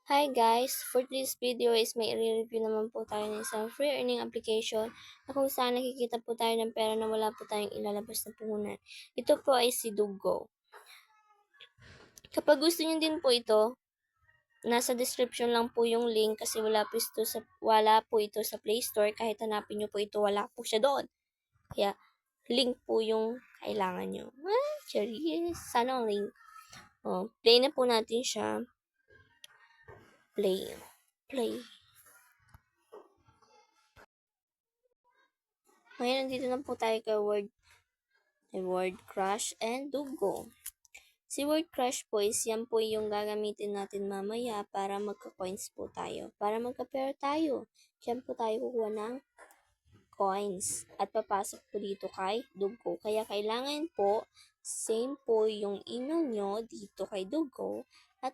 Hi guys! For this video is may i-review naman po tayo ng isang free earning application na kung saan nakikita po tayo ng pera na wala po tayong ilalabas na puhunan. Ito po ay si Dugo. Kapag gusto niyo din po ito, nasa description lang po yung link kasi wala po ito sa Play Store. Kahit hanapin niyo po ito, wala po siya doon. Kaya link po yung kailangan niyo. Charis! Sana link. Play na po natin siya. Play. Ngayon, nandito na po tayo kay Word Crush and Dugo. Si Word Crush po is yan po yung gagamitin natin mamaya para magka-coins po tayo. Para magka-pair tayo. Diyan po tayo kukuha ng coins. At papasok po dito kay Dugo. Kaya kailangan po, same po yung email nyo dito kay Dugo. At